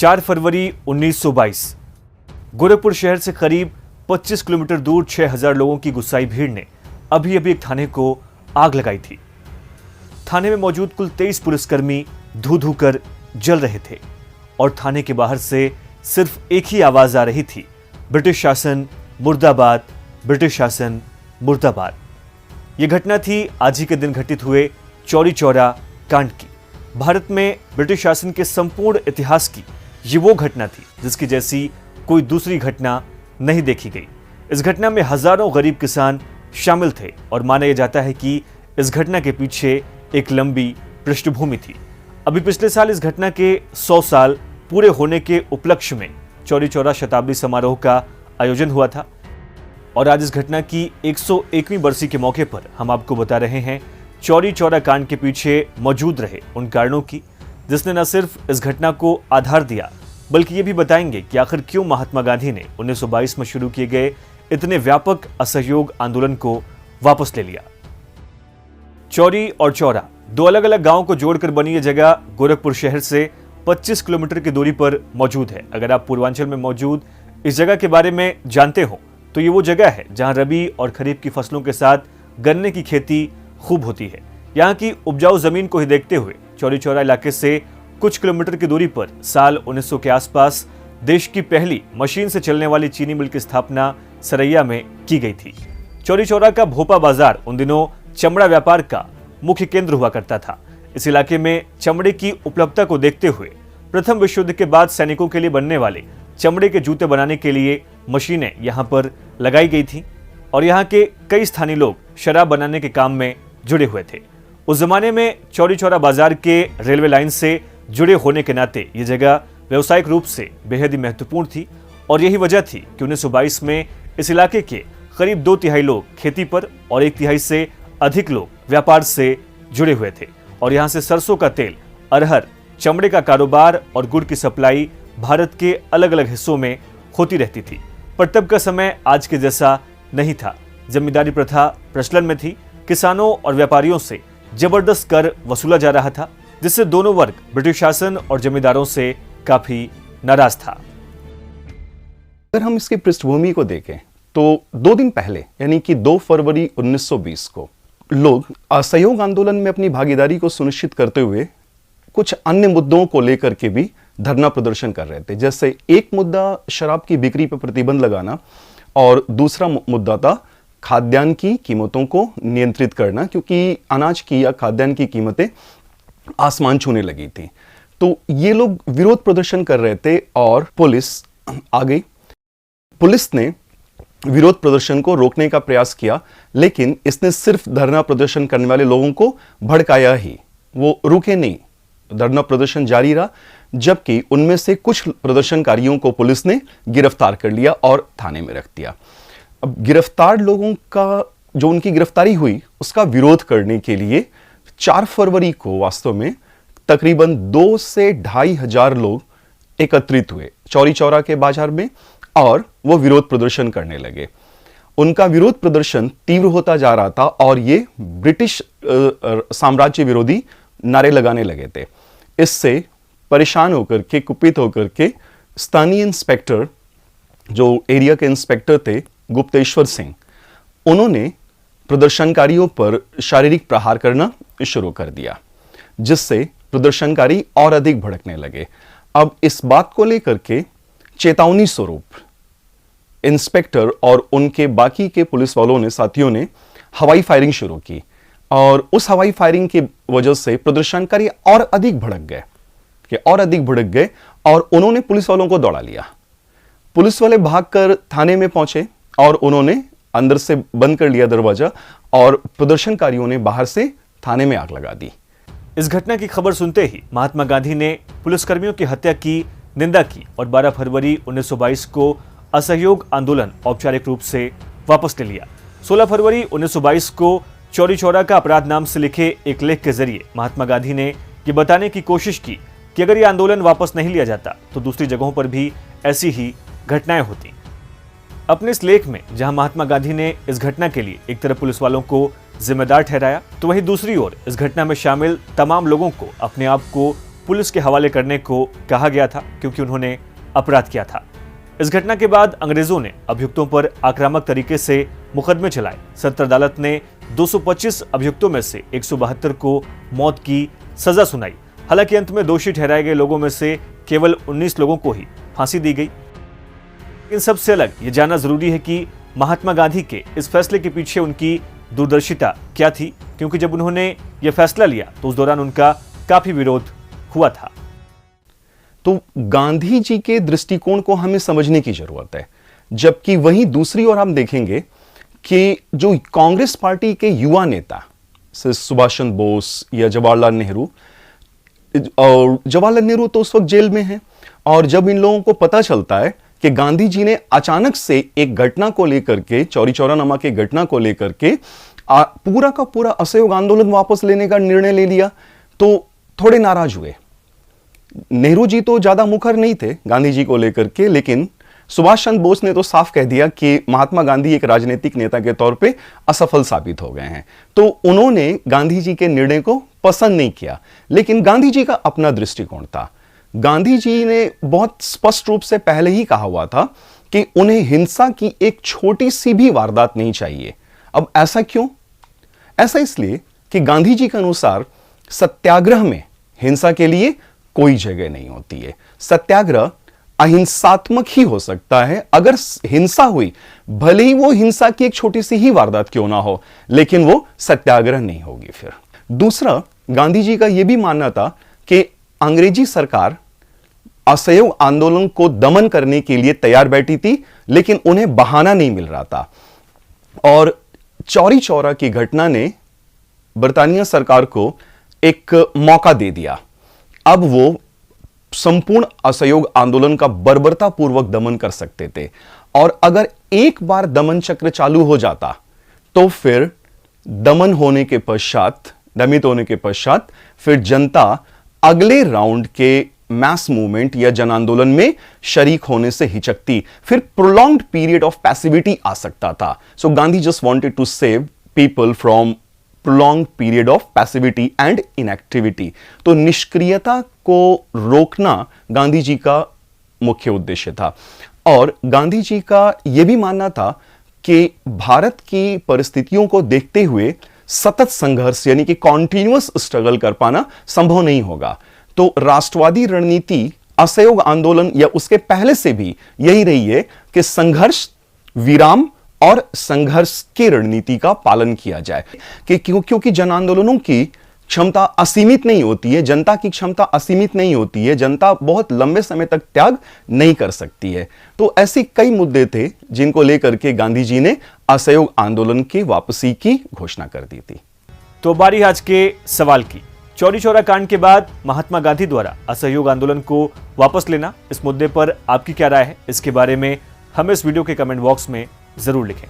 4 फरवरी 1922 गोरखपुर शहर से करीब 25 किलोमीटर दूर 6000 लोगों की गुस्साई भीड़ ने अभी अभी एक थाने को आग लगाई थी। थाने में मौजूद कुल 23 पुलिसकर्मी धू धू कर जल रहे थे और थाने के बाहर से सिर्फ एक ही आवाज आ रही थी, ब्रिटिश शासन मुर्दाबाद, ब्रिटिश शासन मुर्दाबाद। यह घटना थी आज ही के दिन घटित हुए चौरी चौरा कांड की। भारत में ब्रिटिश शासन के संपूर्ण इतिहास की ये वो घटना थी जिसकी जैसी कोई दूसरी घटना नहीं देखी गई। इस घटना में हजारों गरीब किसान शामिल थे और माना यह जाता है कि इस घटना के पीछे एक लंबी पृष्ठभूमि थी। अभी पिछले साल इस घटना के 100 साल पूरे होने के उपलक्ष्य में चौरी चौरा शताब्दी समारोह का आयोजन हुआ था और आज इस घटना की 101वीं बरसी के मौके पर हम आपको बता रहे हैं चौरी चौरा कांड के पीछे मौजूद रहे उन कारणों की जिसने न सिर्फ इस घटना को आधार दिया बल्कि ये भी बताएंगे कि आखिर क्यों महात्मा गांधी ने 1922 में शुरू किए गए इतने व्यापक असहयोग आंदोलन को वापस ले लिया। चौरी और चौरा दो अलग अलग गांवों को जोड़कर बनी यह जगह गोरखपुर शहर से 25 किलोमीटर की दूरी पर मौजूद है। अगर आप पूर्वांचल में मौजूद इस जगह के बारे में जानते हो तो ये वो जगह है जहां रबी और खरीफ की फसलों के साथ गन्ने की खेती खूब होती है। यहाँ की उपजाऊ जमीन को ही देखते हुए चौरी चौरा इलाके से कुछ किलोमीटर की दूरी पर साल 1900 के आसपास देश की पहली मशीन से चलने वाली चीनी मिल की स्थापना सरैया में की गई थी। चौरी चौरा का भोपा बाजार उन दिनों चमड़ा व्यापार का मुख्य केंद्र हुआ करता था। इस इलाके में चमड़े की उपलब्धता को देखते हुए प्रथम विश्व युद्ध के बाद सैनिकों के लिए बनने वाले चमड़े के जूते बनाने के लिए मशीनें यहाँ पर लगाई गई थी और यहाँ के कई स्थानीय लोग शराब बनाने के काम में जुड़े हुए थे। उस जमाने में चौरी चौरा बाजार के रेलवे लाइन से जुड़े होने के नाते ये जगह व्यवसायिक रूप से बेहद ही महत्वपूर्ण थी और यही वजह थी कि 1922 में इस इलाके के करीब 2/3 लोग खेती पर और 1/3 से अधिक लोग व्यापार से जुड़े हुए थे और यहाँ से सरसों का तेल, अरहर, चमड़े का कारोबार और गुड़ की सप्लाई भारत के अलग अलग हिस्सों में होती रहती थी। पर तब का समय आज के जैसा नहीं था। जमींदारी प्रथा प्रचलन में थी। किसानों और व्यापारियों से जबरदस्त कर वसूला जा रहा था जिससे दोनों वर्ग ब्रिटिश शासन और जमींदारों से काफी नाराज था। अगर हम इसकी पृष्ठभूमि को देखें तो 2 दिन पहले यानी कि 2 फरवरी 1920 को लोग असहयोग आंदोलन में अपनी भागीदारी को सुनिश्चित करते हुए कुछ अन्य मुद्दों को लेकर के भी धरना प्रदर्शन कर रहे थे। जैसे एक मुद्दा शराब की बिक्री पर प्रतिबंध लगाना और दूसरा मुद्दा था खाद्यान्न की कीमतों को नियंत्रित करना, क्योंकि अनाज की या खाद्यान्न की कीमतें आसमान छूने लगी थी। तो ये लोग विरोध प्रदर्शन कर रहे थे और पुलिस आ गई। पुलिस ने विरोध प्रदर्शन को रोकने का प्रयास किया लेकिन इसने सिर्फ धरना प्रदर्शन करने वाले लोगों को भड़काया ही, वो रुके नहीं। धरना प्रदर्शन जारी रहा जबकि उनमें से कुछ प्रदर्शनकारियों को पुलिस ने गिरफ्तार कर लिया और थाने में रख दिया। अब गिरफ्तार लोगों का जो उनकी गिरफ्तारी हुई उसका विरोध करने के लिए 4 फरवरी को वास्तव में तकरीबन 2 से 2,500 लोग एकत्रित हुए चौरी चौरा के बाजार में और वो विरोध प्रदर्शन करने लगे। उनका विरोध प्रदर्शन तीव्र होता जा रहा था और ये ब्रिटिश साम्राज्य विरोधी नारे लगाने लगे थे। इससे परेशान होकर के, कुपित होकर के स्थानीय इंस्पेक्टर, जो एरिया के इंस्पेक्टर थे गुप्तेश्वर सिंह, उन्होंने प्रदर्शनकारियों पर शारीरिक प्रहार करना शुरू कर दिया जिससे प्रदर्शनकारी और अधिक भड़कने लगे। अब इस बात को लेकर के चेतावनी स्वरूप इंस्पेक्टर और उनके बाकी के पुलिस वालों ने, साथियों ने हवाई फायरिंग शुरू की और उस हवाई फायरिंग की वजह से प्रदर्शनकारी और अधिक भड़क गए और उन्होंने पुलिस वालों को दौड़ा लिया। पुलिस वाले भागकर थाने में पहुंचे और उन्होंने अंदर से बंद कर लिया दरवाजा और प्रदर्शनकारियों ने बाहर से थाने में आग लगा दी। इस घटना की खबर सुनते ही महात्मा गांधी ने पुलिसकर्मियों की हत्या की निंदा की और 12 फरवरी 1922 को असहयोग आंदोलन औपचारिक रूप से वापस ले लिया। 16 फरवरी 1922 को चौरी चौरा का अपराध नाम से लिखे एक लेख के जरिए महात्मा गांधी ने ये बताने की कोशिश की कि अगर ये आंदोलन वापस नहीं लिया जाता तो दूसरी जगहों पर भी ऐसी ही घटनाएं होती। अपने इस लेख में जहां महात्मा गांधी ने इस घटना के लिए एक तरफ पुलिस वालों को जिम्मेदार ठहराया तो वहीं दूसरी ओर इस घटना में शामिल तमाम लोगों को अपने आप को पुलिस के हवाले करने को कहा गया था क्योंकि उन्होंने अपराध किया था। इस घटना के बाद अंग्रेजों ने अभियुक्तों पर आक्रामक तरीके से मुकदमे चलाए। सत्र अदालत ने 225 अभियुक्तों में से 172 को मौत की सजा सुनाई। हालांकि अंत में दोषी ठहराए गए लोगों में से केवल 19 लोगों को ही फांसी दी गई। इन सबसे अलग ये जानना जरूरी है कि महात्मा गांधी के इस फैसले के पीछे उनकी दूरदर्शिता क्या थी, क्योंकि जब उन्होंने यह फैसला लिया तो उस दौरान उनका काफी विरोध हुआ था। तो गांधी जी के दृष्टिकोण को हमें समझने की जरूरत है, जबकि वहीं दूसरी ओर हम देखेंगे कि जो कांग्रेस पार्टी के युवा नेता सुभाष चंद्र बोस या जवाहरलाल नेहरू, और जवाहरलाल नेहरू तो उस वक्त जेल में हैं, और जब इन लोगों को पता चलता है कि गांधी जी ने अचानक से एक घटना को लेकर के, चौरी चौरा नामक के घटना को लेकर के पूरा का पूरा असहयोग आंदोलन वापस लेने का निर्णय ले लिया, तो थोड़े नाराज हुए। नेहरू जी तो ज्यादा मुखर नहीं थे गांधी जी को लेकर के, लेकिन सुभाष चंद्र बोस ने तो साफ कह दिया कि महात्मा गांधी एक राजनीतिक नेता के तौर पे असफल साबित हो गए हैं। तो उन्होंने गांधी जी के निर्णय को पसंद नहीं किया। लेकिन गांधी जी का अपना दृष्टिकोण था। गांधी जी ने बहुत स्पष्ट रूप से पहले ही कहा हुआ था कि उन्हें हिंसा की एक छोटी सी भी वारदात नहीं चाहिए। अब ऐसा क्यों? ऐसा इसलिए कि गांधी जी के अनुसार सत्याग्रह में हिंसा के लिए कोई जगह नहीं होती है। सत्याग्रह अहिंसात्मक ही हो सकता है। अगर हिंसा हुई, भले ही वो हिंसा की एक छोटी सी ही वारदात क्यों ना हो, लेकिन वो सत्याग्रह नहीं होगी। फिर दूसरा, गांधी जी का यह भी मानना था कि अंग्रेजी सरकार असहयोग आंदोलन को दमन करने के लिए तैयार बैठी थी, लेकिन उन्हें बहाना नहीं मिल रहा था। और चौरी चौरा की घटना ने बरतानिया सरकार को एक मौका दे दिया। अब वो संपूर्ण असहयोग आंदोलन का बर्बरतापूर्वक दमन कर सकते थे, और अगर एक बार दमन चक्र चालू हो जाता तो फिर दमित होने के पश्चात फिर जनता अगले राउंड के मैस मूवमेंट या जन आंदोलन में शरीक होने से हिचकती। फिर प्रोलॉन्ग्ड पीरियड ऑफ पैसिविटी आ सकता था। So Gandhi just wanted to save people from prolonged period of passivity and inactivity। तो निष्क्रियता को रोकना गांधी जी का मुख्य उद्देश्य था। और गांधी जी का यह भी मानना था कि भारत की परिस्थितियों को देखते हुए सतत संघर्ष यानी कि कॉन्टिन्यूअस स्ट्रगल कर पाना संभव नहीं होगा। तो राष्ट्रवादी रणनीति असहयोग आंदोलन या उसके पहले से भी यही रही है कि संघर्ष विराम और संघर्ष की रणनीति का पालन किया जाए, कि क्योंकि जन आंदोलनों की क्षमता असीमित नहीं होती है, जनता की क्षमता असीमित नहीं होती है, जनता बहुत लंबे समय तक त्याग नहीं कर सकती है। तो ऐसे कई मुद्दे थे जिनको लेकर के गांधी जी ने असहयोग आंदोलन की वापसी की घोषणा कर दी थी। तो बारी आज के सवाल की। चौरी चौरा कांड के बाद महात्मा गांधी द्वारा असहयोग आंदोलन को वापस लेना, इस मुद्दे पर आपकी क्या राय है? इसके बारे में हमें इस वीडियो के कमेंट बॉक्स में जरूर लिखें।